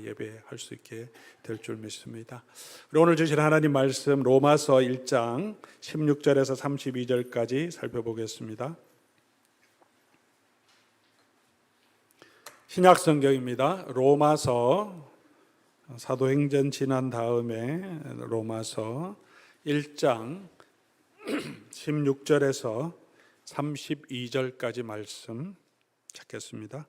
예배할 수 있게 될 줄 믿습니다. 오늘 주신 하나님 말씀 로마서 1장 16절에서 32절까지 살펴보겠습니다. 신약 성경입니다. 로마서 사도행전 지난 다음에 로마서 1장 16절에서 32절까지 말씀 찾겠습니다.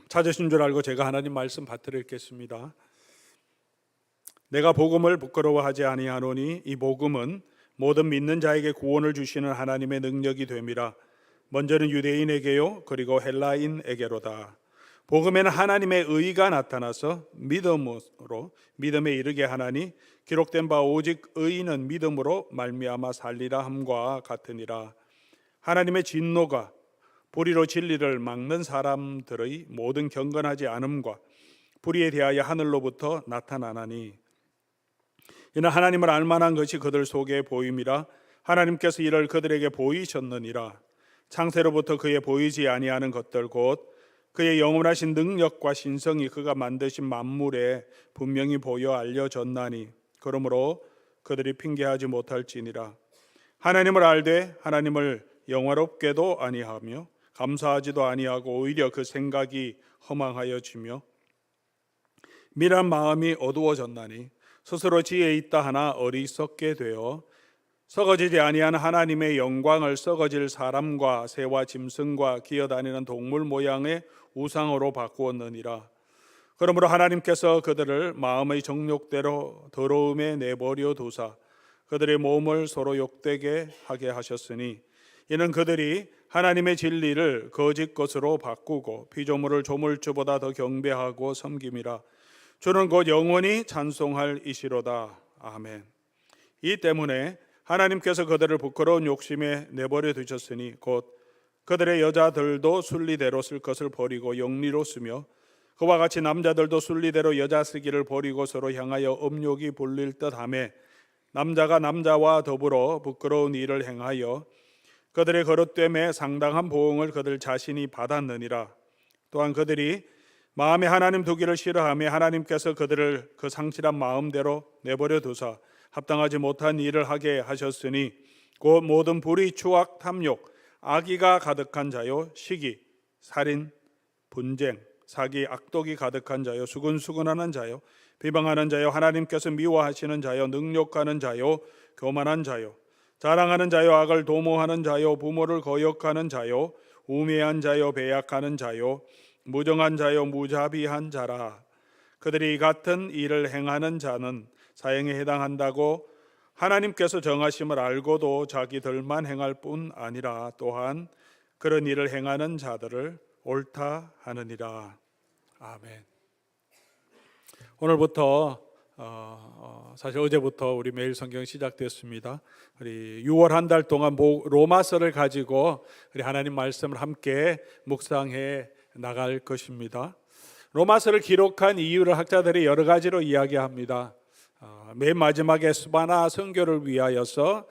찾으신 줄 알고 제가 하나님 말씀 받들어 읽겠습니다. 내가 복음을 부끄러워하지 아니하노니 이 복음은 모든 믿는 자에게 구원을 주시는 하나님의 능력이 됨이라. 먼저는 유대인에게요 그리고 헬라인에게로다. 복음에는 하나님의 의가 나타나서 믿음으로 믿음에 이르게 하나니 기록된 바 오직 의인은 믿음으로 말미암아 살리라 함과 같으니라. 하나님의 진노가 불의로 진리를 막는 사람들의 모든 경건하지 않음과 불의에 대하여 하늘로부터 나타나나니 이는 하나님을 알만한 것이 그들 속에 보임이라. 하나님께서 이를 그들에게 보이셨느니라. 창세로부터 그의 보이지 아니하는 것들 곧 그의 영원하신 능력과 신성이 그가 만드신 만물에 분명히 보여 알려졌나니 그러므로 그들이 핑계하지 못할지니라. 하나님을 알되 하나님을 영화롭게도 아니하며 감사하지도 아니하고 오히려 그 생각이 허망하여지며 미란 마음이 어두워졌나니 스스로 지혜 있다 하나 어리석게 되어 썩어지지 아니한 하나님의 영광을 썩어질 사람과 새와 짐승과 기어다니는 동물 모양의 우상으로 바꾸었느니라. 그러므로 하나님께서 그들을 마음의 정욕대로 더러움에 내버려 두사 그들의 몸을 서로 욕되게 하게 하셨으니 이는 그들이 하나님의 진리를 거짓 것으로 바꾸고 피조물을 조물주보다 더 경배하고 섬김이라. 주는 곧 영원히 찬송할 이시로다. 아멘. 이 때문에 하나님께서 그들을 부끄러운 욕심에 내버려 두셨으니 곧 그들의 여자들도 순리대로 쓸 것을 버리고 영리로 쓰며 그와 같이 남자들도 순리대로 여자 쓰기를 버리고 서로 향하여 음욕이 불릴 듯하며 남자가 남자와 더불어 부끄러운 일을 행하여 그들의 거릇됨에 상당한 보응을 그들 자신이 받았느니라. 또한 그들이 마음에 하나님 두기를 싫어하며 하나님께서 그들을 그 상실한 마음대로 내버려 두사 합당하지 못한 일을 하게 하셨으니 곧 모든 불의, 추악, 탐욕, 악의가 가득한 자요 시기, 살인, 분쟁, 사기, 악독이 가득한 자요 수근수근하는 자요 비방하는 자요 하나님께서 미워하시는 자요 능욕하는 자요 교만한 자요 자랑하는 자요 악을 도모하는 자요 부모를 거역하는 자요 우매한 자요 배약하는 자요 무정한 자요 무자비한 자라. 그들이 이 같은 일을 행하는 자는 사형에 해당한다고 하나님께서 정하심을 알고도 자기들만 행할 뿐 아니라 또한 그런 일을 행하는 자들을 옳다 하느니라. 아멘. 오늘부터 사실 어제부터 우리 매일 성경 시작됐습니다. 우리 6월 한 달 동안 로마서를 가지고 우리 하나님 말씀을 함께 묵상해 나갈 것입니다. 로마서를 기록한 이유를 학자들이 여러 가지로 이야기합니다. 맨 마지막에 스바나 선교를 위하여서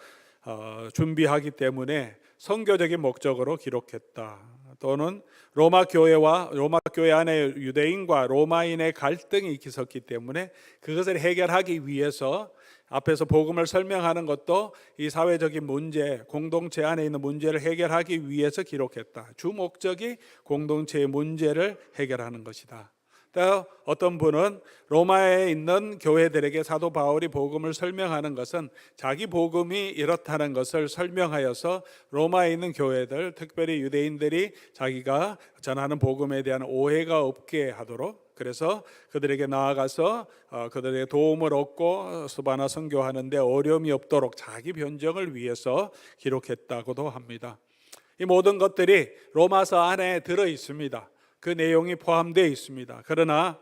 준비하기 때문에 선교적인 목적으로 기록했다. 또는 로마 교회 안에 유대인과 로마인의 갈등이 있었기 때문에 그것을 해결하기 위해서 앞에서 복음을 설명하는 것도 이 사회적인 문제, 공동체 안에 있는 문제를 해결하기 위해서 기록했다. 주 목적이 공동체의 문제를 해결하는 것이다. 또 어떤 분은 로마에 있는 교회들에게 사도 바울이 복음을 설명하는 것은 자기 복음이 이렇다는 것을 설명하여서 로마에 있는 교회들, 특별히 유대인들이 자기가 전하는 복음에 대한 오해가 없게 하도록 그래서 그들에게 나아가서 그들의 도움을 얻고 스바나 선교하는데 어려움이 없도록 자기 변정을 위해서 기록했다고도 합니다. 이 모든 것들이 로마서 안에 들어 있습니다. 그 내용이 포함되어 있습니다. 그러나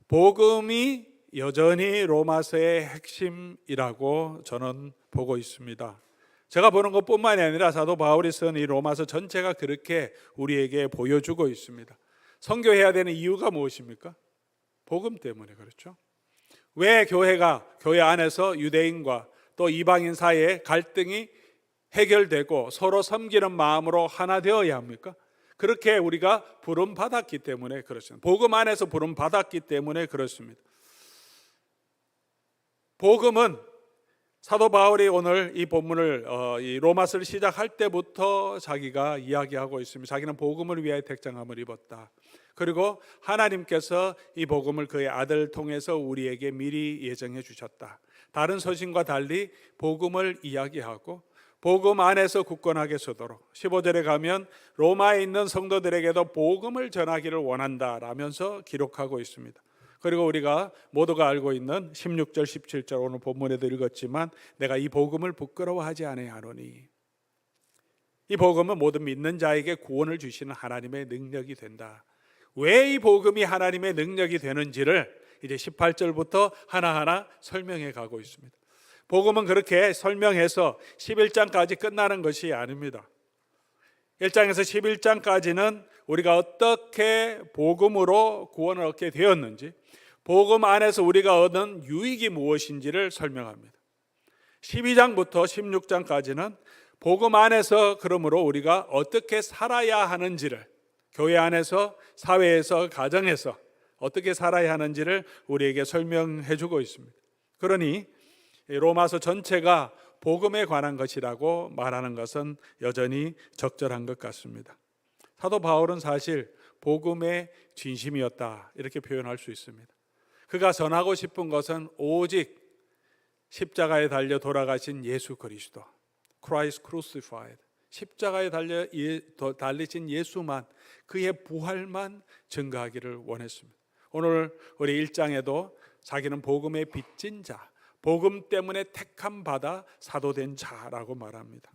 복음이 여전히 로마서의 핵심이라고 저는 보고 있습니다. 제가 보는 것뿐만이 아니라 사도 바울이 쓴 이 로마서 전체가 그렇게 우리에게 보여주고 있습니다. 선교해야 되는 이유가 무엇입니까? 복음 때문에 그렇죠. 왜 교회 안에서 유대인과 또 이방인 사이에 갈등이 해결되고 서로 섬기는 마음으로 하나 되어야 합니까? 그렇게 우리가 부름 받았기 때문에 그렇습니다. 복음 안에서 부름 받았기 때문에 그렇습니다. 복음은 사도 바울이 오늘 이 본문을 이 로마서를 시작할 때부터 자기가 이야기하고 있습니다. 자기는 복음을 위하여 택정함을 입었다. 그리고 하나님께서 이 복음을 그의 아들을 통해서 우리에게 미리 예정해 주셨다. 다른 서신과 달리 복음을 이야기하고 복음 안에서 굳건하게 서도록 15절에 가면 로마에 있는 성도들에게도 복음을 전하기를 원한다라면서 기록하고 있습니다. 그리고 우리가 모두가 알고 있는 16절 17절 오늘 본문에도 읽었지만 내가 이 복음을 부끄러워하지 아니하노니, 이 복음은 모든 믿는 자에게 구원을 주시는 하나님의 능력이 된다. 왜 이 복음이 하나님의 능력이 되는지를 이제 18절부터 하나하나 설명해 가고 있습니다. 복음은 그렇게 설명해서 11장까지 끝나는 것이 아닙니다. 1장에서 11장까지는 우리가 어떻게 복음으로 구원을 얻게 되었는지, 복음 안에서 우리가 얻은 유익이 무엇인지를 설명합니다. 12장부터 16장까지는 복음 안에서 그러므로 우리가 어떻게 살아야 하는지를, 교회 안에서, 사회에서, 가정에서 어떻게 살아야 하는지를 우리에게 설명해 주고 있습니다. 그러니 로마서 전체가 복음에 관한 것이라고 말하는 것은 여전히 적절한 것 같습니다. 사도 바울은 사실 복음의 진심이었다 이렇게 표현할 수 있습니다. 그가 전하고 싶은 것은 오직 십자가에 달려 돌아가신 예수 그리스도, Christ crucified, 십자가에 달리신 예수만, 그의 부활만 증거하기를 원했습니다. 오늘 우리 1장에도 자기는 복음의 빚진 자, 복음 때문에 택함 받아 사도된 자라고 말합니다.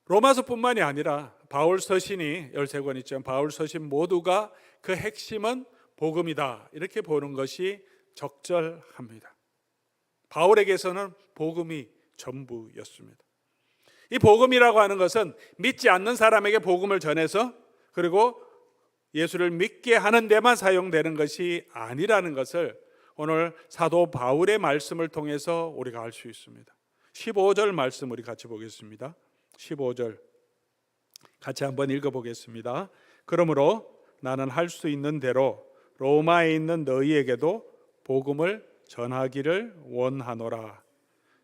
로마서뿐만이 아니라 바울 서신이 13권 있죠. 바울 서신 모두가 그 핵심은 복음이다 이렇게 보는 것이 적절합니다. 바울에게서는 복음이 전부였습니다. 이 복음이라고 하는 것은 믿지 않는 사람에게 복음을 전해서 그리고 예수를 믿게 하는 데만 사용되는 것이 아니라는 것을 오늘 사도 바울의 말씀을 통해서 우리가 알 수 있습니다. 15절 말씀 우리 같이 보겠습니다. 15절 같이 한번 읽어보겠습니다. 그러므로 나는 할 수 있는 대로 로마에 있는 너희에게도 복음을 전하기를 원하노라.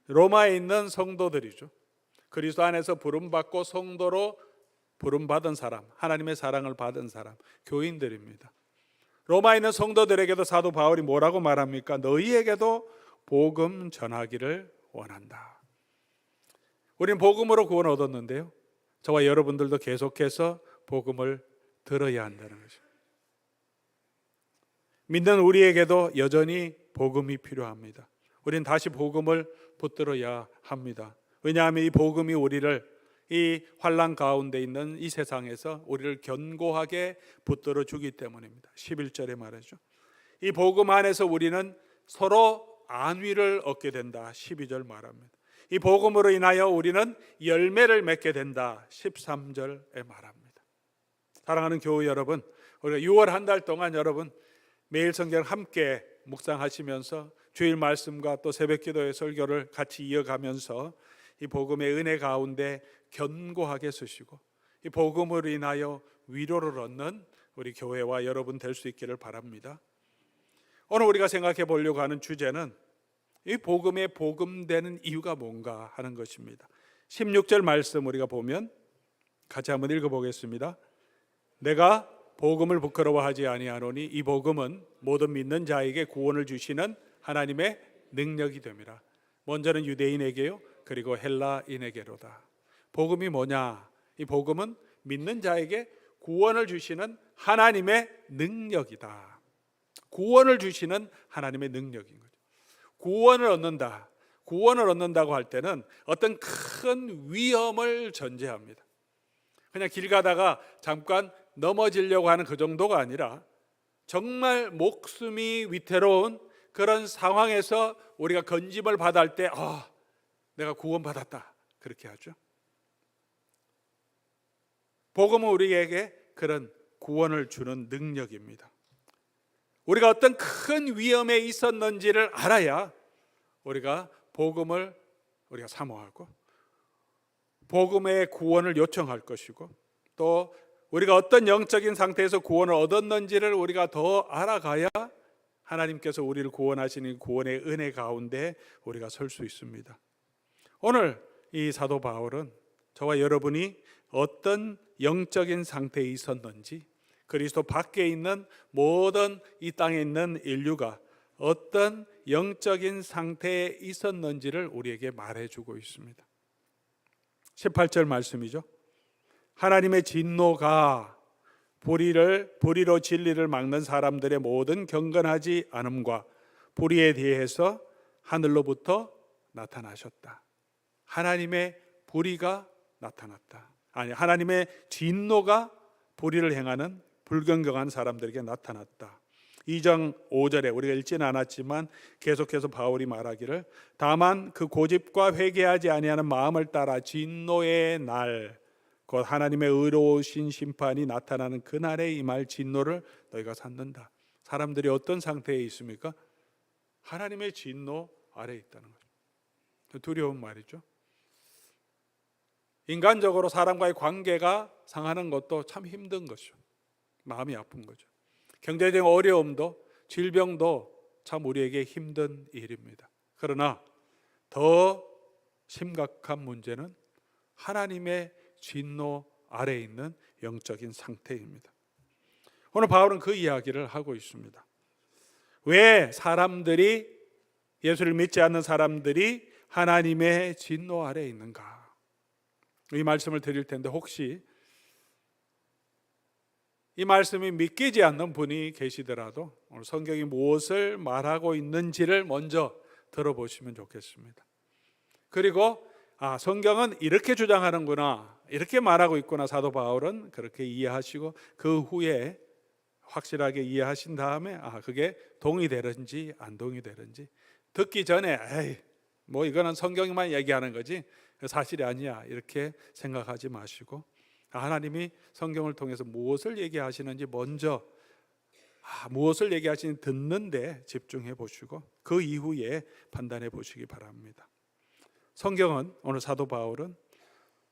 로마에 있는 성도들이죠. 그리스도 안에서 부름받고 성도로 부름받은 사람, 하나님의 사랑을 받은 사람, 교인들입니다. 로마에 있는 성도들에게도 사도 바울이 뭐라고 말합니까? 너희에게도 복음 전하기를 원한다. 우리는 복음으로 구원 얻었는데요, 저와 여러분들도 계속해서 복음을 들어야 한다는 것입니다. 믿는 우리에게도 여전히 복음이 필요합니다. 우리는 다시 복음을 붙들어야 합니다. 왜냐하면 이 복음이 우리를 이 환난 가운데 있는 이 세상에서 우리를 견고하게 붙들어 주기 때문입니다. 11절에 말하죠. 이 복음 안에서 우리는 서로 안위를 얻게 된다. 12절 말합니다. 이 복음으로 인하여 우리는 열매를 맺게 된다. 13절에 말합니다. 사랑하는 교우 여러분, 우리가 6월 한 달 동안 여러분 매일 성경 함께 묵상하시면서 주일 말씀과 또 새벽기도의 설교를 같이 이어가면서 이 복음의 은혜 가운데 견고하게 서시고 이 복음으로 인하여 위로를 얻는 우리 교회와 여러분 될 수 있기를 바랍니다. 오늘 우리가 생각해 보려고 하는 주제는 이 복음의 복음되는 이유가 뭔가 하는 것입니다. 16절 말씀 우리가 보면 같이 한번 읽어보겠습니다. 내가 복음을 부끄러워하지 아니하노니 이 복음은 모든 믿는 자에게 구원을 주시는 하나님의 능력이 됨이라. 먼저는 유대인에게요, 그리고 헬라인에게로다. 복음이 뭐냐? 이 복음은 믿는 자에게 구원을 주시는 하나님의 능력이다. 구원을 주시는 하나님의 능력인 거죠. 구원을 얻는다. 구원을 얻는다고 할 때는 어떤 큰 위험을 전제합니다. 그냥 길 가다가 잠깐 넘어지려고 하는 그 정도가 아니라 정말 목숨이 위태로운 그런 상황에서 우리가 건짐을 받을 때 내가 구원받았다 그렇게 하죠. 복음은 우리에게 그런 구원을 주는 능력입니다. 우리가 어떤 큰 위험에 있었는지를 알아야 우리가 복음을 우리가 사모하고 복음의 구원을 요청할 것이고, 또 우리가 어떤 영적인 상태에서 구원을 얻었는지를 우리가 더 알아가야 하나님께서 우리를 구원하시는 구원의 은혜 가운데 우리가 설 수 있습니다. 오늘 이 사도 바울은 저와 여러분이 어떤 영적인 상태에 있었는지, 그리스도 밖에 있는 모든 이 땅에 있는 인류가 어떤 영적인 상태에 있었는지를 우리에게 말해주고 있습니다. 18절 말씀이죠. 하나님의 진노가 불의로 진리를 막는 사람들의 모든 경건하지 않음과 불의에 대해서 하늘로부터 나타나셨다. 하나님의 불의가 나타났다. 아니, 하나님의 진노가 불의를 행하는 불경건한 사람들에게 나타났다. 2장 5절에 우리가 읽지는 않았지만 계속해서 바울이 말하기를, 다만 그 고집과 회개하지 아니하는 마음을 따라 진노의 날, 곧 하나님의 의로우신 심판이 나타나는 그날에 임할 진노를 너희가 찾는다. 사람들이 어떤 상태에 있습니까? 하나님의 진노 아래에 있다는 거죠. 두려운 말이죠. 인간적으로 사람과의 관계가 상하는 것도 참 힘든 것이죠. 마음이 아픈 거죠. 경제적 어려움도, 질병도 참 우리에게 힘든 일입니다. 그러나 더 심각한 문제는 하나님의 진노 아래에 있는 영적인 상태입니다. 오늘 바울은 그 이야기를 하고 있습니다. 왜 사람들이, 예수를 믿지 않는 사람들이 하나님의 진노 아래에 있는가? 이 말씀을 드릴 텐데, 혹시 이 말씀이 믿기지 않는 분이 계시더라도 오늘 성경이 무엇을 말하고 있는지를 먼저 들어보시면 좋겠습니다. 그리고 성경은 이렇게 주장하는구나, 이렇게 말하고 있구나, 사도 바울은 그렇게 이해하시고 그 후에 확실하게 이해하신 다음에 그게 동의되는지 안 동의되는지 듣기 전에 뭐 이거는 성경만 얘기하는 거지 사실이 아니야, 이렇게 생각하지 마시고 하나님이 성경을 통해서 무엇을 얘기하시는지 먼저 무엇을 얘기하시는지 듣는데 집중해 보시고 그 이후에 판단해 보시기 바랍니다. 성경은, 오늘 사도 바울은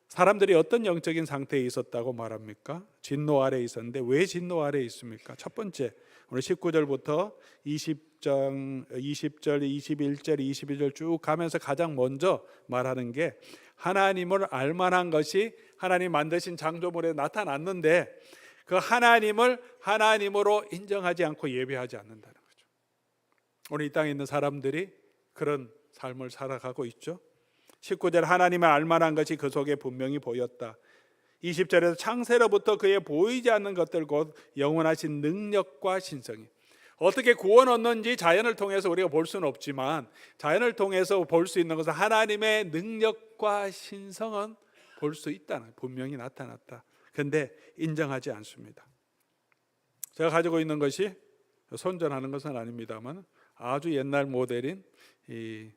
사람들이 어떤 영적인 상태에 있었다고 말합니까? 진노 아래에 있었는데 왜 진노 아래에 있습니까? 첫 번째, 오늘 19절부터 20절, 21절, 22절 쭉 가면서 가장 먼저 말하는 게, 하나님을 알만한 것이 하나님 만드신 창조물에 나타났는데 그 하나님을 하나님으로 인정하지 않고 예배하지 않는다는 거죠. 오늘 이 땅에 있는 사람들이 그런 삶을 살아가고 있죠. 19절, 하나님을 알만한 것이 그 속에 분명히 보였다. 20절에서 창세로부터 그의 보이지 않는 것들 곧 영원하신 능력과 신성이, 어떻게 구원 얻는지 자연을 통해서 우리가 볼 수는 없지만 자연을 통해서 볼 수 있는 것은 하나님의 능력과 신성은 볼 수 있다는, 분명히 나타났다. 그런데 인정하지 않습니다. 제가 가지고 있는 것이 선전하는 것은 아닙니다만 아주 옛날 모델인 이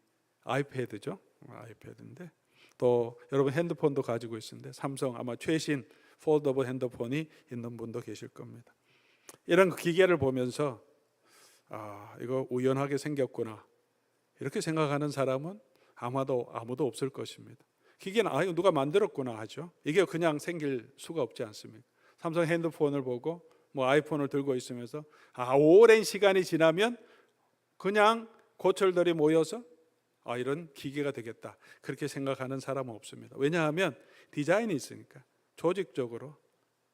아이패드죠. 아이패드인데, 또 여러분 핸드폰도 가지고 있는데 삼성 아마 최신 폴더블 핸드폰이 있는 분도 계실 겁니다. 이런 기계를 보면서 이거 우연하게 생겼구나 이렇게 생각하는 사람은 아무도 없을 것입니다. 기계는 이거 누가 만들었구나 하죠. 이게 그냥 생길 수가 없지 않습니까? 삼성 핸드폰을 보고 뭐 아이폰을 들고 있으면서 오랜 시간이 지나면 그냥 고철들이 모여서 이런 기계가 되겠다 그렇게 생각하는 사람은 없습니다. 왜냐하면 디자인이 있으니까, 조직적으로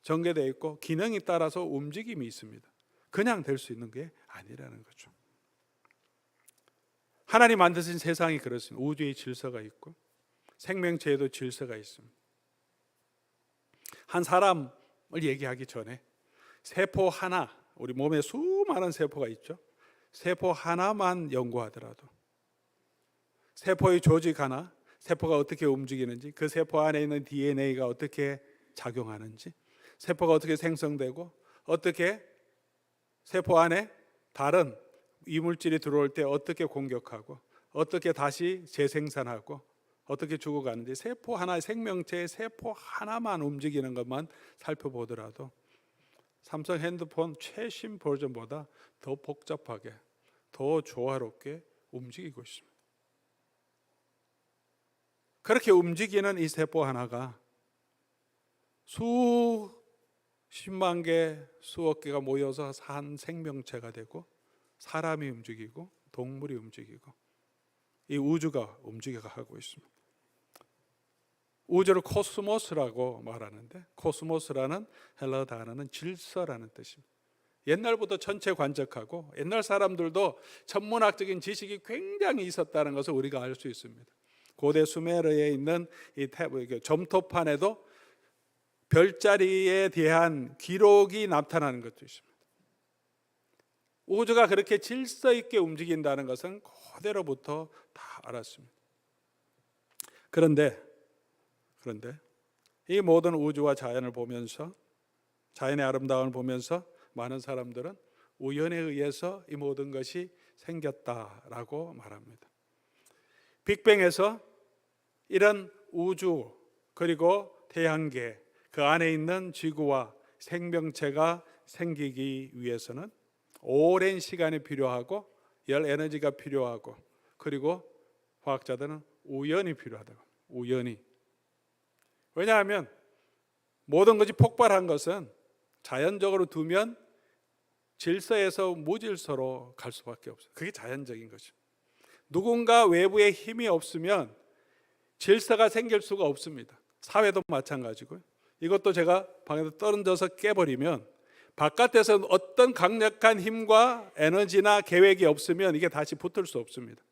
전개되어 있고 기능에 따라서 움직임이 있습니다. 그냥 될 수 있는 게 아니라는 거죠. 하나님 만드신 세상이 그렇습니다. 우주의 질서가 있고 생명체에도 질서가 있습니다. 한 사람을 얘기하기 전에 세포 하나, 우리 몸에 수많은 세포가 있죠. 세포 하나만 연구하더라도, 세포의 조직 하나, 세포가 어떻게 움직이는지, 그 세포 안에 있는 DNA가 어떻게 작용하는지, 세포가 어떻게 생성되고 어떻게 세포 안에 다른 이물질이 들어올 때 어떻게 공격하고 어떻게 다시 재생산하고 어떻게 죽어가는지, 세포 하나의 생명체의 세포 하나만 움직이는 것만 살펴보더라도 삼성 핸드폰 최신 버전보다 더 복잡하게, 더 조화롭게 움직이고 있습니다. 그렇게 움직이는 이 세포 하나가 수십만 개, 수억 개가 모여서 한 생명체가 되고, 사람이 움직이고 동물이 움직이고 이 우주가 움직여가고 있습니다. 우주를 코스모스라고 말하는데, 코스모스라는 헬라어 단어는 질서라는 뜻입니다. 옛날부터 천체 관측하고 옛날 사람들도 천문학적인 지식이 굉장히 있었다는 것을 우리가 알 수 있습니다. 고대 수메르에 있는 이 점토판에도 별자리에 대한 기록이 나타나는 것도 있습니다. 우주가 그렇게 질서 있게 움직인다는 것은 그대로부터 다 알았습니다. 그런데 이 모든 우주와 자연을 보면서, 자연의 아름다움을 보면서 많은 사람들은 우연에 의해서 이 모든 것이 생겼다라고 말합니다. 빅뱅에서 이런 우주, 그리고 태양계, 그 안에 있는 지구와 생명체가 생기기 위해서는 오랜 시간이 필요하고 열 에너지가 필요하고, 그리고 과학자들은 우연이 필요하다고. 우연이. 왜냐하면 모든 것이 폭발한 것은 자연적으로 두면 질서에서 무질서로 갈 수밖에 없어요. 그게 자연적인 것이죠. 누군가 외부의 힘이 없으면 질서가 생길 수가 없습니다. 사회도 마찬가지고요. 이것도 제가 방에서 떨어져서 깨버리면, 바깥에서 어떤 강력한 힘과 에너지나 계획이 없으면 이게 다시 붙을 수 없습니다.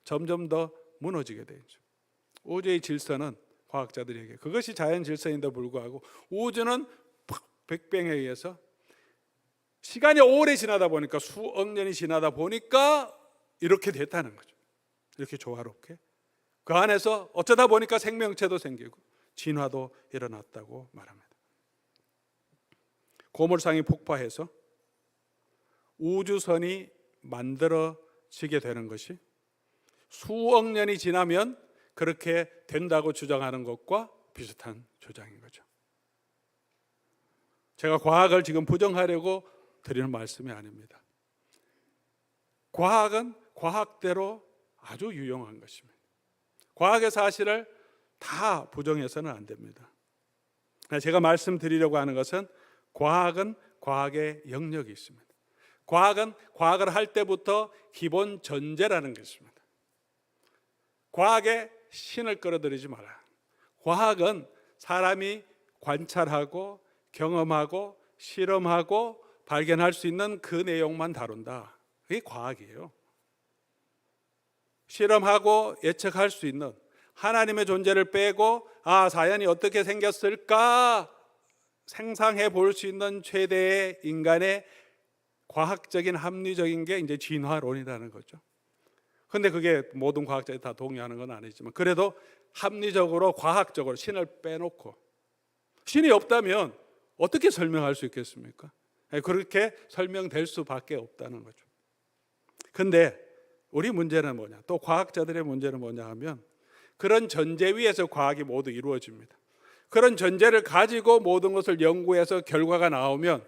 점점 더 무너지게 되죠. 우주의 질서는 과학자들에게, 그것이 자연 질서인데 불구하고 우주는 빅뱅에 의해서 시간이 오래 지나다 보니까, 수억 년이 지나다 보니까 이렇게 됐다는 거죠. 이렇게 조화롭게 그 안에서 어쩌다 보니까 생명체도 생기고 진화도 일어났다고 말합니다. 고물상이 폭파해서 우주선이 만들어지게 되는 것이 수억 년이 지나면 그렇게 된다고 주장하는 것과 비슷한 주장인 거죠. 제가 과학을 지금 부정하려고 드리는 말씀이 아닙니다. 과학은 과학대로 아주 유용한 것입니다. 과학의 사실을 다 부정해서는 안 됩니다. 제가 말씀드리려고 하는 것은, 과학은 과학의 영역이 있습니다. 과학은 과학을 할 때부터 기본 전제라는 것입니다. 과학에 신을 끌어들이지 마라. 과학은 사람이 관찰하고 경험하고 실험하고 발견할 수 있는 그 내용만 다룬다. 그게 과학이에요. 실험하고 예측할 수 있는, 하나님의 존재를 빼고 자연이 어떻게 생겼을까 상상해 볼 수 있는 최대의 인간의 과학적인 합리적인 게 이제 진화론이라는 거죠. 그런데 그게 모든 과학자들이 다 동의하는 건 아니지만, 그래도 합리적으로 과학적으로 신을 빼놓고, 신이 없다면 어떻게 설명할 수 있겠습니까? 그렇게 설명될 수밖에 없다는 거죠. 그런데 우리 문제는 뭐냐, 또 과학자들의 문제는 뭐냐 하면, 그런 전제 위에서 과학이 모두 이루어집니다. 그런 전제를 가지고 모든 것을 연구해서 결과가 나오면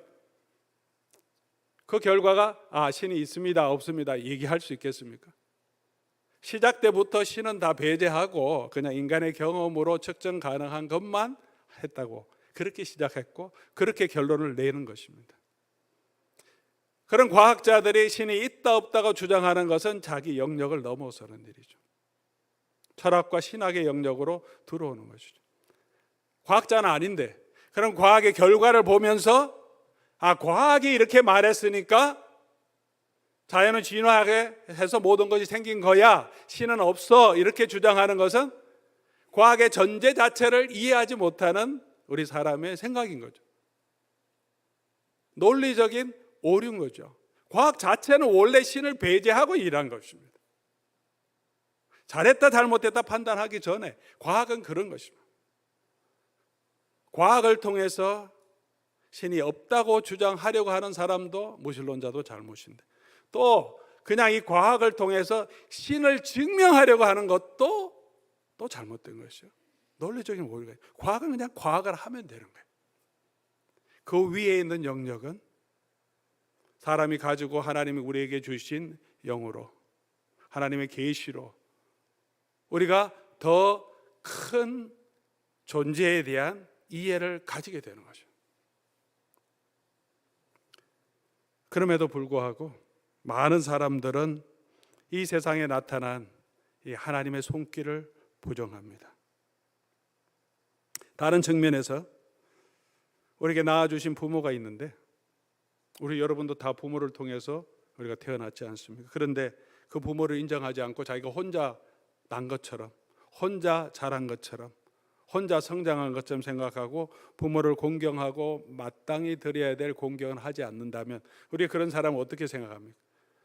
그 결과가 신이 있습니다 없습니다 얘기할 수 있겠습니까? 시작 때부터 신은 다 배제하고 그냥 인간의 경험으로 측정 가능한 것만 했다고, 그렇게 시작했고 그렇게 결론을 내는 것입니다. 그런 과학자들이 신이 있다 없다고 주장하는 것은 자기 영역을 넘어서는 일이죠. 철학과 신학의 영역으로 들어오는 것이죠. 과학자는 아닌데, 그런 과학의 결과를 보면서 과학이 이렇게 말했으니까 자연은 진화하게 해서 모든 것이 생긴 거야, 신은 없어, 이렇게 주장하는 것은 과학의 전제 자체를 이해하지 못하는 우리 사람의 생각인 거죠. 논리적인 오류인 거죠. 과학 자체는 원래 신을 배제하고 일한 것입니다. 잘했다 잘못했다 판단하기 전에 과학은 그런 것입니다. 과학을 통해서 신이 없다고 주장하려고 하는 사람도 무신론자도 잘못인데, 또 그냥 이 과학을 통해서 신을 증명하려고 하는 것도 또 잘못된 것이죠. 논리적인 오류가 있어요. 과학은 그냥 과학을 하면 되는 거예요. 그 위에 있는 영역은 사람이 가지고 하나님이 우리에게 주신 영으로, 하나님의 계시로 우리가 더 큰 존재에 대한 이해를 가지게 되는 거죠. 그럼에도 불구하고 많은 사람들은 이 세상에 나타난 이 하나님의 손길을 부정합니다. 다른 측면에서 우리에게 낳아주신 부모가 있는데, 우리 여러분도 다 부모를 통해서 우리가 태어났지 않습니까? 그런데 그 부모를 인정하지 않고 자기가 혼자 난 것처럼, 혼자 자란 것처럼, 혼자 성장한 것처럼 생각하고 부모를 공경하고 마땅히 드려야 될 공경을 하지 않는다면 우리 그런 사람은 어떻게 생각합니까?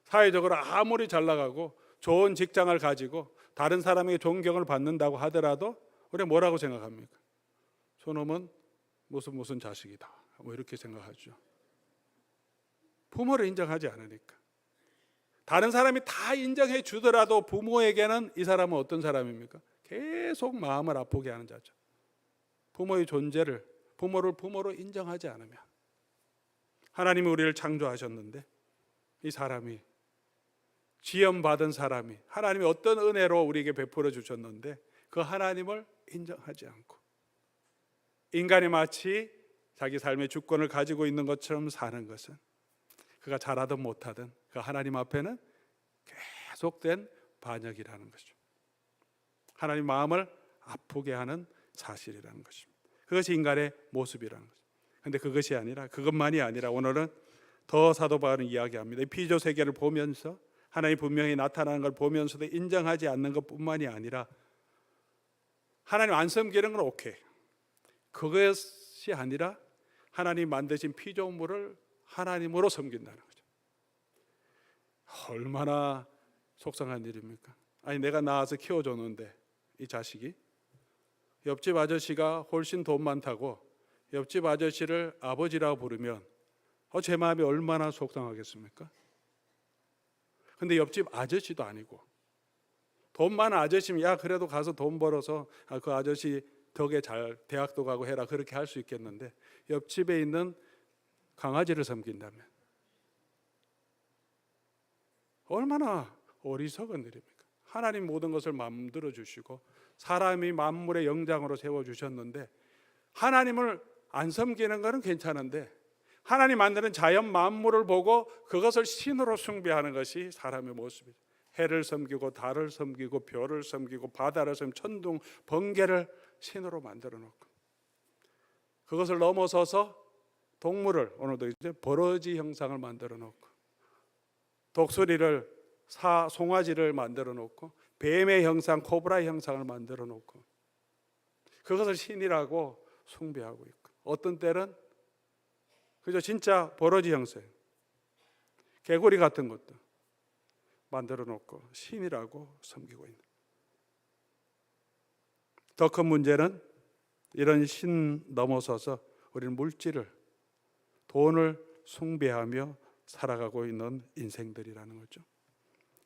사회적으로 아무리 잘 나가고 좋은 직장을 가지고 다른 사람에게 존경을 받는다고 하더라도 우리가 뭐라고 생각합니까? 저놈은 무슨 자식이다, 뭐 이렇게 생각하죠. 부모를 인정하지 않으니까. 다른 사람이 다 인정해 주더라도 부모에게는 이 사람은 어떤 사람입니까? 계속 마음을 아프게 하는 자죠. 부모의 존재를, 부모를 부모로 인정하지 않으면, 하나님이 우리를 창조하셨는데 이 사람이, 지음받은 사람이 하나님이 어떤 은혜로 우리에게 베풀어 주셨는데 그 하나님을 인정하지 않고 인간이 마치 자기 삶의 주권을 가지고 있는 것처럼 사는 것은, 그가 잘하든 못하든 그 하나님 앞에는 계속된 반역이라는 것이죠. 하나님 마음을 아프게 하는 사실이라는 것입니다. 그것이 인간의 모습이라는 것입니다. 그런데 그것이 아니라, 그것만이 아니라 오늘은 더 사도 바울은 이야기합니다. 이 피조 세계를 보면서 하나님 분명히 나타나는 걸 보면서도 인정하지 않는 것뿐만이 아니라 하나님 안 섬기는 건 오케이, 그것이 아니라 하나님 만드신 피조물을 하나님으로 섬긴다는 거죠. 얼마나 속상한 일입니까? 아니, 내가 낳아서 키워줬는데 이 자식이 옆집 아저씨가 훨씬 돈 많다고 옆집 아저씨를 아버지라고 부르면 제 마음이 얼마나 속상하겠습니까? 근데 옆집 아저씨도 아니고 돈 많은 아저씨면 야 그래도 가서 돈 벌어서 그 아저씨 덕에 잘 대학도 가고 해라, 그렇게 할 수 있겠는데 옆집에 있는 강아지를 섬긴다면 얼마나 어리석은 일입니까? 하나님 모든 것을 만들어 주시고 사람이 만물의 영장으로 세워주셨는데 하나님을 안 섬기는 것은 괜찮은데 하나님 만드는 자연 만물을 보고 그것을 신으로 숭배하는 것이 사람의 모습이죠. 해를 섬기고 달을 섬기고 별을 섬기고 바다를 섬기고 천둥 번개를 신으로 만들어 놓고 그것을 넘어서서 동물을, 오늘도 이제 버러지 형상을 만들어 놓고 독수리를, 송아지를 만들어 놓고 뱀의 형상, 코브라의 형상을 만들어 놓고 그것을 신이라고 숭배하고 있고, 어떤 때는 그저 진짜 버러지 형상, 개구리 같은 것도 만들어 놓고 신이라고 섬기고 있는. 더 큰 문제는 이런 신 넘어서서 우리는 물질을, 돈을 숭배하며 살아가고 있는 인생들이라는 거죠.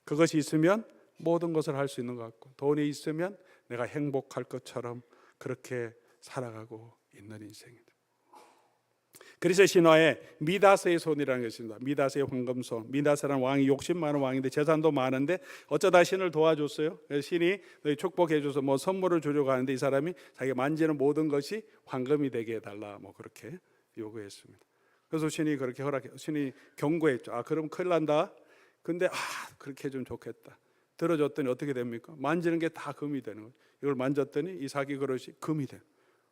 그것이 있으면 모든 것을 할 수 있는 것 같고 돈이 있으면 내가 행복할 것처럼 그렇게 살아가고 있는 인생이다. 그래서 신화에 미다스의 손이라는 것이 있습니다. 미다스의 황금손. 미다스라는 왕이 욕심 많은 왕인데 재산도 많은데 어쩌다 신을 도와줬어요. 그래서 신이 너희 축복해 줘서 뭐 선물을 주려고 하는데 이 사람이 자기가 만지는 모든 것이 황금이 되게 해달라, 뭐 그렇게 요구했습니다. 그래서 신이 그렇게 신이 경고했죠. 그럼 큰일 난다. 근데 그렇게 해주면 좋겠다. 들어줬더니 어떻게 됩니까? 만지는 게 다 금이 되는 거예요. 이걸 만졌더니 이 사기 그릇이 금이 돼요.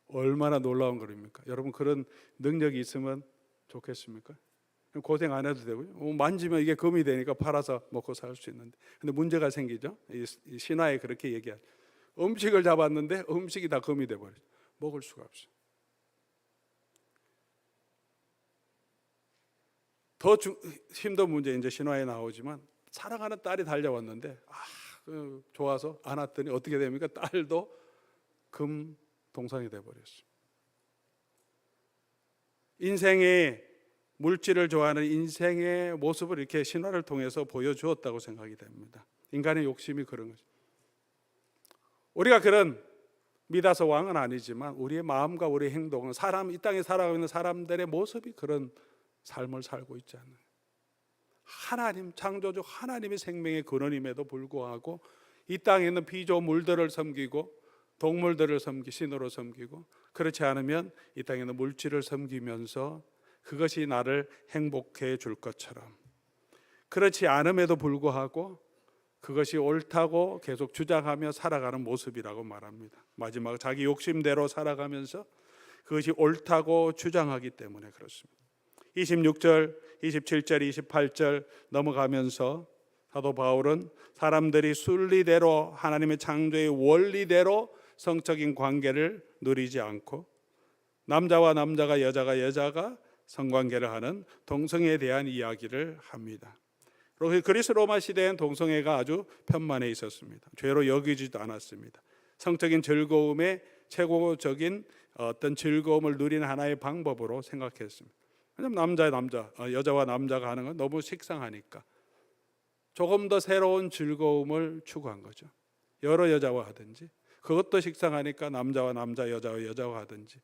얼마나 놀라운 거입니까? 여러분 그런 능력이 있으면 좋겠습니까? 고생 안 해도 되고요. 만지면 이게 금이 되니까 팔아서 먹고 살 수 있는데, 근데 문제가 생기죠. 이 신화에 그렇게 얘기하죠. 음식을 잡았는데 음식이 다 금이 돼버리죠. 먹을 수가 없어요. 더 힘든 문제 이제 신화에 나오지만 사랑하는 딸이 달려왔는데 좋아서 안았더니 어떻게 됩니까? 딸도 금 동상이 돼버렸어요. 인생의 물질을 좋아하는 인생의 모습을 이렇게 신화를 통해서 보여주었다고 생각이 됩니다. 인간의 욕심이 그런 거죠. 우리가 그런 미다스 왕은 아니지만 우리의 마음과 우리의 행동은 이 땅에 살아가고 있는 사람들의 모습이 그런 삶을 살고 있지 않나요? 하나님, 창조주 하나님의 생명의 근원임에도 불구하고 이 땅에 있는 피조물들을 섬기고 동물들을 신으로 섬기고, 그렇지 않으면 이 땅에 있는 물질을 섬기면서 그것이 나를 행복해 줄 것처럼, 그렇지 않음에도 불구하고 그것이 옳다고 계속 주장하며 살아가는 모습이라고 말합니다. 마지막 자기 욕심대로 살아가면서 그것이 옳다고 주장하기 때문에 그렇습니다. 26절, 27절, 28절 넘어가면서 사도 바울은 사람들이 순리대로 하나님의 창조의 원리대로 성적인 관계를 누리지 않고 남자와 남자가, 여자가 여자가 성관계를 하는 동성애에 대한 이야기를 합니다. 그리스 로마 시대엔 동성애가 아주 편만해 있었습니다. 죄로 여기지도 않았습니다. 성적인 즐거움의 최고적인 어떤 즐거움을 누리는 하나의 방법으로 생각했습니다. 왜냐하면 여자와 남자가 하는 건 너무 식상하니까 조금 더 새로운 즐거움을 추구한 거죠. 여러 여자와 하든지, 그것도 식상하니까 남자와 남자, 여자와 여자와 하든지.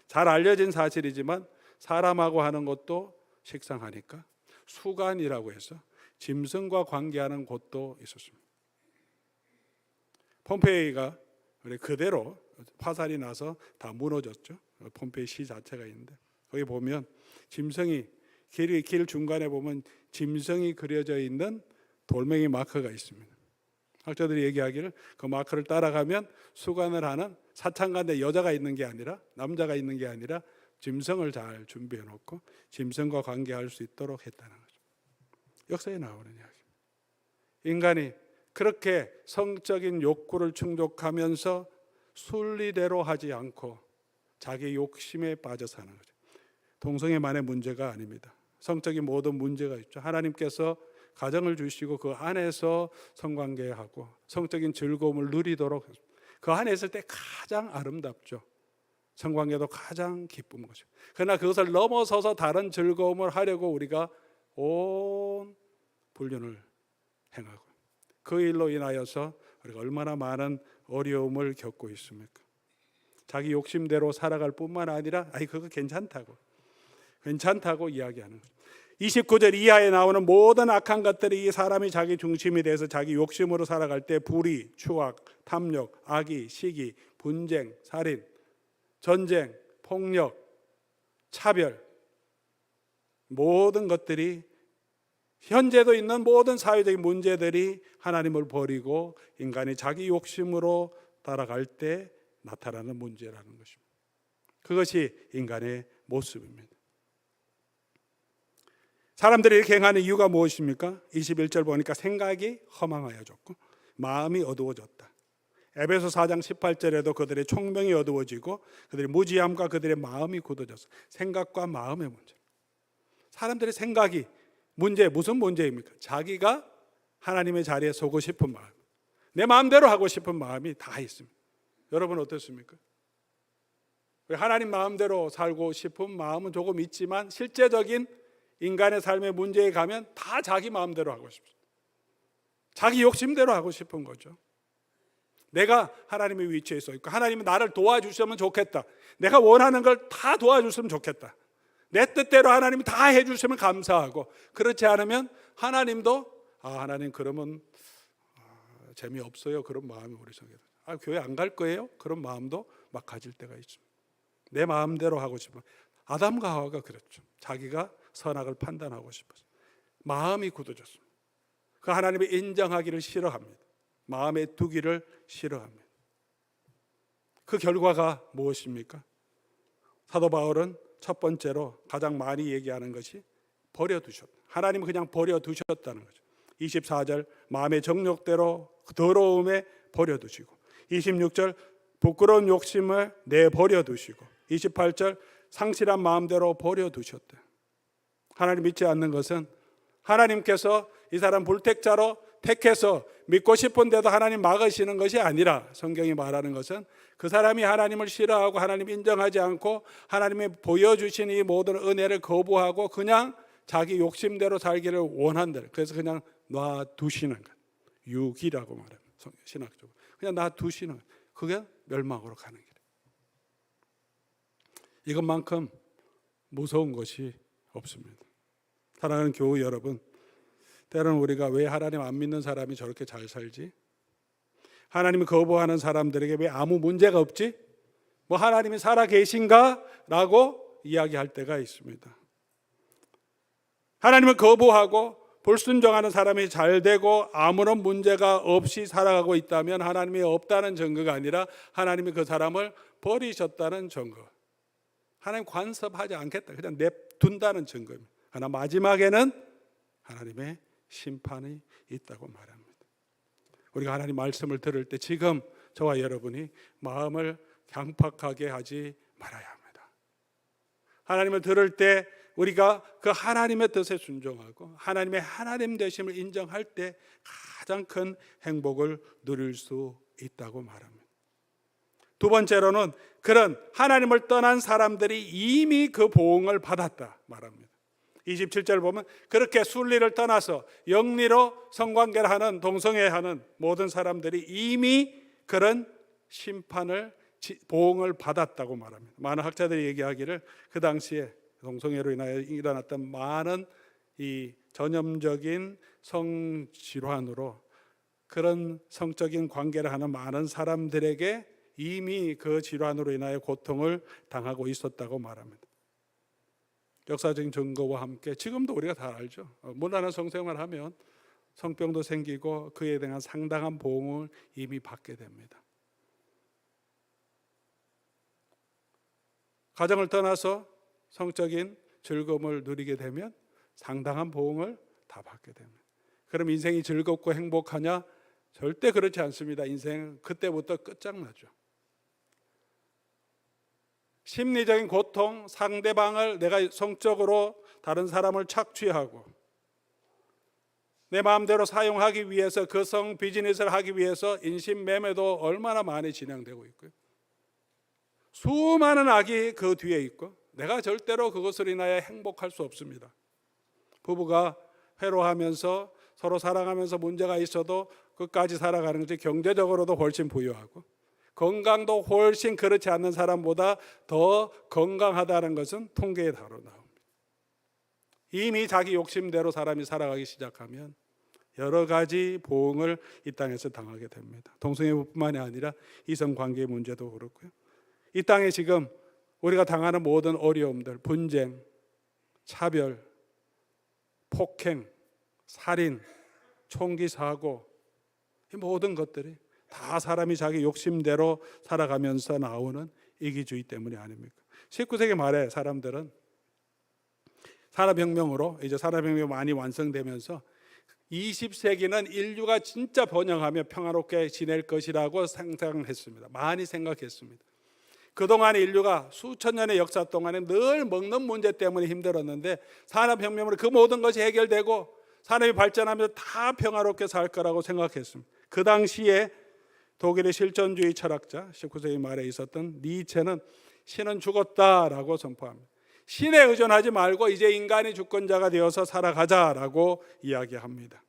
잘 알려진 사실이지만 사람하고 하는 것도 식상하니까 수간이라고 해서 짐승과 관계하는 곳도 있었습니다. 폼페이가 그대로 화살이 나서 다 무너졌죠. 폼페이 시 자체가 있는데 거기 보면 짐승이 길 중간에 보면 짐승이 그려져 있는 돌멩이 마크가 있습니다. 학자들이 얘기하기를 그 마크를 따라가면 수간을 하는 사창가인데 여자가 있는 게 아니라, 남자가 있는 게 아니라 짐승을 잘 준비해 놓고 짐승과 관계할 수 있도록 했다는 거죠. 역사에 나오는 이야기입니다. 인간이 그렇게 성적인 욕구를 충족하면서 순리대로 하지 않고 자기 욕심에 빠져 사는 거죠. 동성애만의 문제가 아닙니다. 성적인 모든 문제가 있죠. 하나님께서 가정을 주시고 그 안에서 성관계하고 성적인 즐거움을 누리도록, 그 안에 있을 때 가장 아름답죠. 성관계도 가장 기쁜 것이죠. 그러나 그것을 넘어서서 다른 즐거움을 하려고 우리가 온 불륜을 행하고, 그 일로 인하여서 우리가 얼마나 많은 어려움을 겪고 있습니까? 자기 욕심대로 살아갈 뿐만 아니라 그거 괜찮다고 이야기하는 거죠. 29절 이하에 나오는 모든 악한 것들이 이 사람이 자기 중심이 돼서 자기 욕심으로 살아갈 때 불의, 추악, 탐욕, 악의, 시기, 분쟁, 살인, 전쟁, 폭력, 차별, 모든 것들이, 현재도 있는 모든 사회적인 문제들이 하나님을 버리고 인간이 자기 욕심으로 따라갈 때 나타나는 문제라는 것입니다. 그것이 인간의 모습입니다. 사람들이 이렇게 행하는 이유가 무엇입니까? 21절 보니까 생각이 허망하여졌고 마음이 어두워졌다. 에베소 4장 18절에도 그들의 총명이 어두워지고 그들의 무지함과 그들의 마음이 굳어졌어. 생각과 마음의 문제. 사람들의 생각이 무슨 문제입니까? 자기가 하나님의 자리에 서고 싶은 마음, 내 마음대로 하고 싶은 마음이 다 있습니다. 여러분 어떻습니까? 하나님 마음대로 살고 싶은 마음은 조금 있지만 실제적인 인간의 삶의 문제에 가면 다 자기 마음대로 하고 싶습니다. 자기 욕심대로 하고 싶은 거죠. 내가 하나님의 위치에 서 있고 하나님이 나를 도와주시면 좋겠다. 내가 원하는 걸 다 도와주시면 좋겠다. 내 뜻대로 하나님이 다 해주시면 감사하고, 그렇지 않으면 하나님도 하나님 그러면 재미없어요. 그런 마음이 우리 속에 교회 안 갈 거예요? 그런 마음도 막 가질 때가 있습니다. 내 마음대로 하고 싶어. 아담과 하와가 그랬죠. 자기가 선악을 판단하고 싶어서 마음이 굳어졌습니다. 그 하나님의 인정하기를 싫어합니다. 마음에 두기를 싫어합니다. 그 결과가 무엇입니까? 사도 바울은 첫 번째로 가장 많이 얘기하는 것이 버려두셨다. 하나님은 그냥 버려두셨다는 거죠. 24절 마음의 정욕대로 더러움에 버려두시고, 26절 부끄러운 욕심을 내버려두시고, 28절 상실한 마음대로 버려두셨다. 하나님 믿지 않는 것은 하나님께서 이 사람 불택자로 택해서 믿고 싶은데도 하나님 막으시는 것이 아니라, 성경이 말하는 것은 그 사람이 하나님을 싫어하고 하나님 인정하지 않고 하나님이 보여주신 이 모든 은혜를 거부하고 그냥 자기 욕심대로 살기를 원한다. 그래서 그냥 놔두시는 것, 유기라고 말합니다. 신학적으로 그냥 놔두시는 것, 그게 멸망으로 가는 길. 이것만큼 무서운 것이 없습니다. 사랑하는 교우 여러분, 때로는 우리가 왜 하나님 안 믿는 사람이 저렇게 잘 살지? 하나님을 거부하는 사람들에게 왜 아무 문제가 없지? 뭐 하나님이 살아 계신가? 라고 이야기할 때가 있습니다. 하나님을 거부하고 불순종하는 사람이 잘 되고 아무런 문제가 없이 살아가고 있다면 하나님이 없다는 증거가 아니라 하나님이 그 사람을 버리셨다는 증거. 하나님 간섭하지 않겠다, 그냥 냅둔다는 증거입니다. 그러나 마지막에는 하나님의 심판이 있다고 말합니다. 우리가 하나님 말씀을 들을 때 지금 저와 여러분이 마음을 강팍하게 하지 말아야 합니다. 하나님을 들을 때 우리가 그 하나님의 뜻에 순종하고 하나님의 하나님 되심을 인정할 때 가장 큰 행복을 누릴 수 있다고 말합니다. 두 번째로는 그런 하나님을 떠난 사람들이 이미 그 보응을 받았다 말합니다. 27절 보면 그렇게 순리를 떠나서 영리로 성관계를 하는 동성애하는 모든 사람들이 이미 그런 심판을 보응을 받았다고 말합니다. 많은 학자들이 얘기하기를 그 당시에 동성애로 인하여 일어났던 많은 이 전염적인 성질환으로 그런 성적인 관계를 하는 많은 사람들에게 이미 그 질환으로 인하여 고통을 당하고 있었다고 말합니다. 역사적인 증거와 함께 지금도 우리가 다 알죠. 무난한 성생활을 하면 성병도 생기고 그에 대한 상당한 보응을 이미 받게 됩니다. 가정을 떠나서 성적인 즐거움을 누리게 되면 상당한 보응을 다 받게 됩니다. 그럼 인생이 즐겁고 행복하냐? 절대 그렇지 않습니다. 인생은 그때부터 끝장나죠. 심리적인 고통, 상대방을 내가 성적으로 다른 사람을 착취하고 내 마음대로 사용하기 위해서 그 성 비즈니스를 하기 위해서 인신매매도 얼마나 많이 진행되고 있고요. 수많은 악이 그 뒤에 있고 내가 절대로 그것을 인하여 행복할 수 없습니다. 부부가 회로하면서 서로 사랑하면서 문제가 있어도 끝까지 살아가는 것이 경제적으로도 훨씬 부유하고 건강도 훨씬 그렇지 않는 사람보다 더 건강하다는 것은 통계에 바로 나옵니다. 이미 자기 욕심대로 사람이 살아가기 시작하면 여러 가지 보응을 이 땅에서 당하게 됩니다. 동성애뿐만이 아니라 이성관계의 문제도 그렇고요. 이 땅에 지금 우리가 당하는 모든 어려움들, 분쟁, 차별, 폭행, 살인, 총기 사고, 이 모든 것들이 다 사람이 자기 욕심대로 살아가면서 나오는 이기주의 때문이 아닙니까? 19세기 말에 사람들은 산업혁명으로 이제 산업혁명이 많이 완성되면서 20세기는 인류가 진짜 번영하며 평화롭게 지낼 것이라고 상상했습니다. 많이 생각했습니다. 그동안 인류가 수천 년의 역사 동안에 늘 먹는 문제 때문에 힘들었는데 산업혁명으로 그 모든 것이 해결되고 산업이 발전하면서 다 평화롭게 살 거라고 생각했습니다. 그 당시에 독일의 실존주의 철학자 19세기 말에 있었던 니체는 신은 죽었다라고 선포합니다. 신에 의존하지 말고 이제 인간이 주권자가 되어서 살아가자라고 이야기합니다.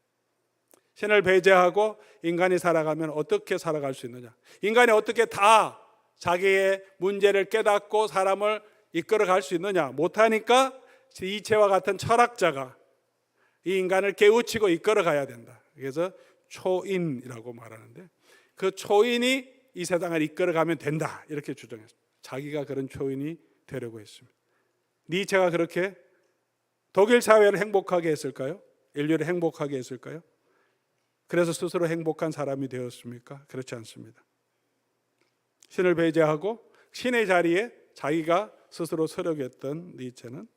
신을 배제하고 인간이 살아가면 어떻게 살아갈 수 있느냐? 인간이 어떻게 다 자기의 문제를 깨닫고 사람을 이끌어갈 수 있느냐? 못하니까 니체와 같은 철학자가 이 인간을 깨우치고 이끌어가야 된다. 그래서 초인이라고 말하는데 그 초인이 이 세상을 이끌어가면 된다 이렇게 주장했습니다. 자기가 그런 초인이 되려고 했습니다. 니체가 그렇게 독일 사회를 행복하게 했을까요? 인류를 행복하게 했을까요? 그래서 스스로 행복한 사람이 되었습니까? 그렇지 않습니다. 신을 배제하고 신의 자리에 자기가 스스로 서려고 했던 니체는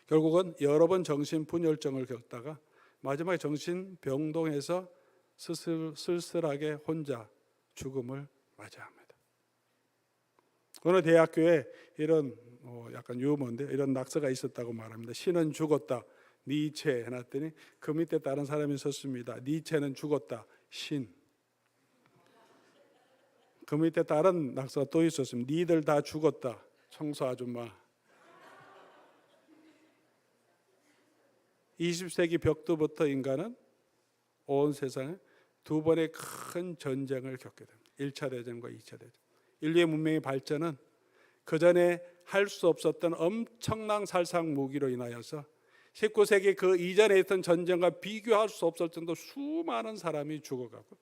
결국은 여러 번 정신분열증을 겪다가 마지막에 정신병동에서 쓸쓸하게 혼자 죽음을 맞이합니다. 어느 대학교에 이런 약간 유머인데 이런 낙서가 있었다고 말합니다. 신은 죽었다 니체 해놨더니 그 밑에 다른 사람이 썼습니다. 니체는 죽었다 신. 그 밑에 다른 낙서가 또 있었습니다. 니들 다 죽었다 청소 아줌마. 20세기 벽두부터 인간은 온 세상에 두 번의 큰 전쟁을 겪게 됩니다. 1차 대전과 2차 대전. 인류의 문명의 발전은 그전에 할 수 없었던 엄청난 살상 무기로 인하여서 19세기 그 이전에 있던 전쟁과 비교할 수 없을 정도 수많은 사람이 죽어가고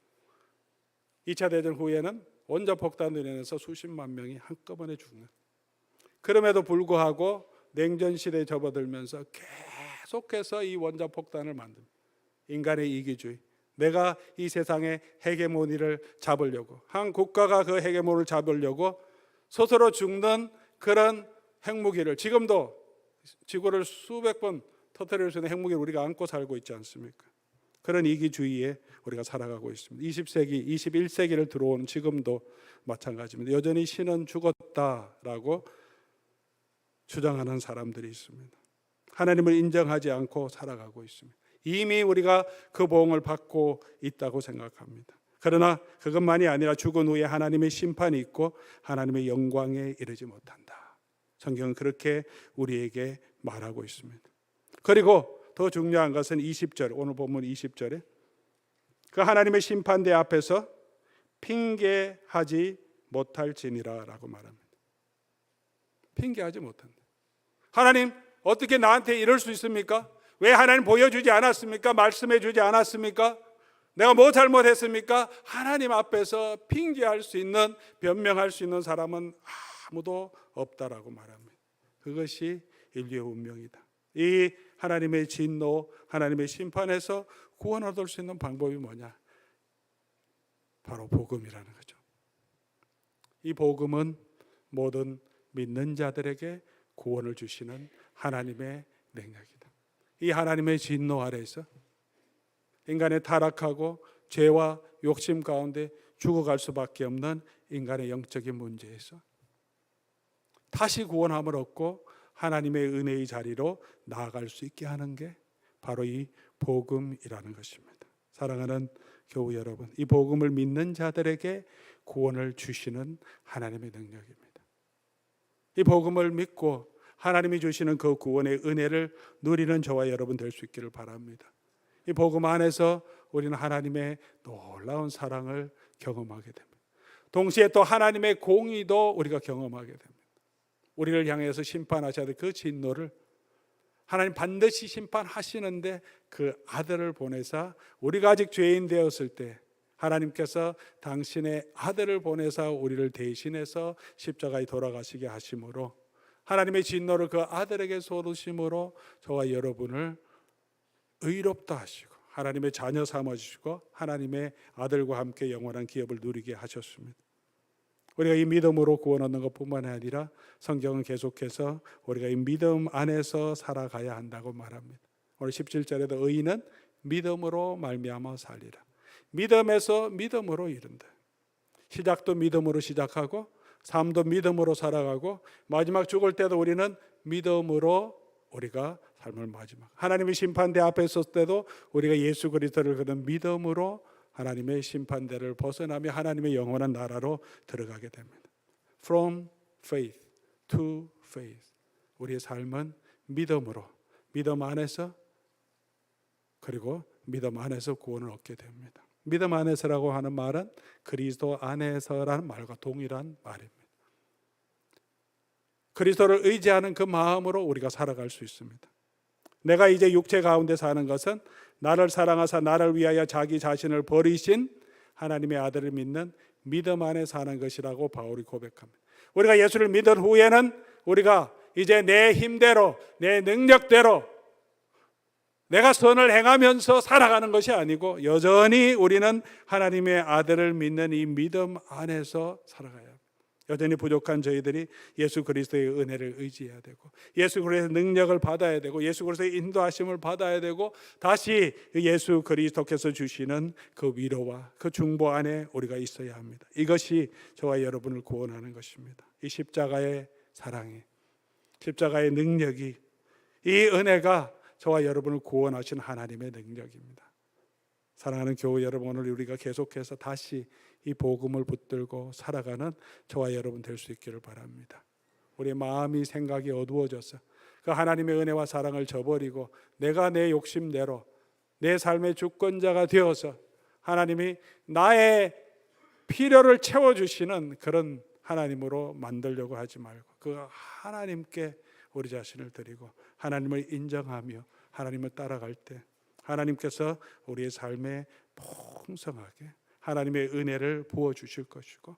2차 대전 후에는 원자폭탄으로 인해서 수십만 명이 한꺼번에 죽는, 그럼에도 불구하고 냉전 시대에 접어들면서 계속해서 이 원자폭탄을 만든 인간의 이기주의, 내가 이 세상의 헤게모니를 잡으려고, 한 국가가 그 헤게모니를 잡으려고 스스로 죽는 그런 핵무기를, 지금도 지구를 수백 번 터뜨릴 수 있는 핵무기를 우리가 안고 살고 있지 않습니까? 그런 이기주의에 우리가 살아가고 있습니다. 20세기, 21세기를 들어오는 지금도 마찬가지입니다. 여전히 신은 죽었다라고 주장하는 사람들이 있습니다. 하나님을 인정하지 않고 살아가고 있습니다. 이미 우리가 그 보응을 받고 있다고 생각합니다. 그러나 그것만이 아니라 죽은 후에 하나님의 심판이 있고 하나님의 영광에 이르지 못한다. 성경은 그렇게 우리에게 말하고 있습니다. 그리고 더 중요한 것은 20절, 오늘 본문 20절에 그 하나님의 심판대 앞에서 핑계하지 못할지니라 라고 말합니다. 핑계하지 못한다. 하나님 어떻게 나한테 이럴 수 있습니까? 왜 하나님 보여주지 않았습니까? 말씀해 주지 않았습니까? 내가 뭐 잘못했습니까? 하나님 앞에서 핑계할 수 있는, 변명할 수 있는 사람은 아무도 없다라고 말합니다. 그것이 인류의 운명이다. 이 하나님의 진노, 하나님의 심판에서 구원 얻을 수 있는 방법이 뭐냐? 바로 복음이라는 거죠. 이 복음은 모든 믿는 자들에게 구원을 주시는 하나님의 능력이다. 이 하나님의 진노 아래에서 인간의 타락하고 죄와 욕심 가운데 죽어갈 수밖에 없는 인간의 영적인 문제에서 다시 구원함을 얻고 하나님의 은혜의 자리로 나아갈 수 있게 하는 게 바로 이 복음이라는 것입니다. 사랑하는 교우 여러분, 이 복음을 믿는 자들에게 구원을 주시는 하나님의 능력입니다. 이 복음을 믿고 하나님이 주시는 그 구원의 은혜를 누리는 저와 여러분 될 수 있기를 바랍니다. 이 복음 안에서 우리는 하나님의 놀라운 사랑을 경험하게 됩니다. 동시에 또 하나님의 공의도 우리가 경험하게 됩니다. 우리를 향해서 심판하셔야 될 그 진노를 하나님 반드시 심판하시는데 그 아들을 보내사, 우리가 아직 죄인 되었을 때 하나님께서 당신의 아들을 보내사 우리를 대신해서 십자가에 돌아가시게 하심으로, 하나님의 진노를 그 아들에게 쏟으심으로 저와 여러분을 의롭다 하시고 하나님의 자녀 삼아주시고 하나님의 아들과 함께 영원한 기업을 누리게 하셨습니다. 우리가 이 믿음으로 구원 얻는 것뿐만 아니라 성경은 계속해서 우리가 이 믿음 안에서 살아가야 한다고 말합니다. 오늘 17절에도 의인은 믿음으로 말미암아 살리라. 믿음에서 믿음으로 이른다. 시작도 믿음으로 시작하고 삶도 믿음으로 살아가고 마지막 죽을 때도 우리는 믿음으로 우리가 삶을 마지막, 하나님의 심판대 앞에 있을 때도 우리가 예수 그리스도를 그런 믿음으로 하나님의 심판대를 벗어나며 하나님의 영원한 나라로 들어가게 됩니다. From faith to faith. 우리의 삶은 믿음으로, 믿음 안에서, 그리고 믿음 안에서 구원을 얻게 됩니다. 믿음 안에서라고 하는 말은 그리스도 안에서라는 말과 동일한 말입니다. 그리스도를 의지하는 그 마음으로 우리가 살아갈 수 있습니다. 내가 이제 육체 가운데 사는 것은 나를 사랑하사 나를 위하여 자기 자신을 버리신 하나님의 아들을 믿는 믿음 안에 사는 것이라고 바울이 고백합니다. 우리가 예수를 믿은 후에는 우리가 이제 내 힘대로, 내 능력대로 내가 선을 행하면서 살아가는 것이 아니고 여전히 우리는 하나님의 아들을 믿는 이 믿음 안에서 살아가야 합니다. 여전히 부족한 저희들이 예수 그리스도의 은혜를 의지해야 되고 예수 그리스도의 능력을 받아야 되고 예수 그리스도의 인도하심을 받아야 되고 다시 예수 그리스도께서 주시는 그 위로와 그 중보 안에 우리가 있어야 합니다. 이것이 저와 여러분을 구원하는 것입니다. 이 십자가의 사랑이, 십자가의 능력이, 이 은혜가 저와 여러분을 구원하신 하나님의 능력입니다. 사랑하는 교우 여러분, 오늘 우리가 계속해서 다시 이 복음을 붙들고 살아가는 저와 여러분 될 수 있기를 바랍니다. 우리의 마음이, 생각이 어두워져서 그 하나님의 은혜와 사랑을 저버리고 내가 내 욕심대로 내 삶의 주권자가 되어서 하나님이 나의 필요를 채워주시는 그런 하나님으로 만들려고 하지 말고 그 하나님께 우리 자신을 드리고 하나님을 인정하며 하나님을 따라갈 때 하나님께서 우리의 삶에 풍성하게 하나님의 은혜를 부어 주실 것이고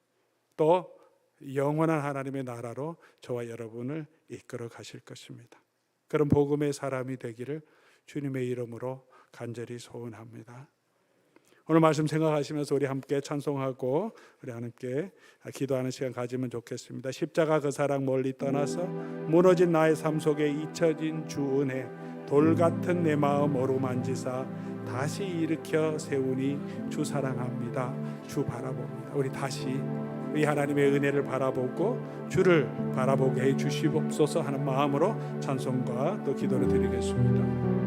또 영원한 하나님의 나라로 저와 여러분을 이끌어 가실 것입니다. 그런 복음의 사람이 되기를 주님의 이름으로 간절히 소원합니다. 오늘 말씀 생각하시면서 우리 함께 찬송하고 우리 함께 기도하는 시간 가지면 좋겠습니다. 십자가 그 사랑 멀리 떠나서 무너진 나의 삶 속에 잊혀진 주 은혜 돌 같은 내 마음 어루만지사 다시 일으켜 세우니 주 사랑합니다. 주 바라봅니다. 우리 다시 이 하나님의 은혜를 바라보고 주를 바라보게 해 주시옵소서 하는 마음으로 찬송과 또 기도를 드리겠습니다.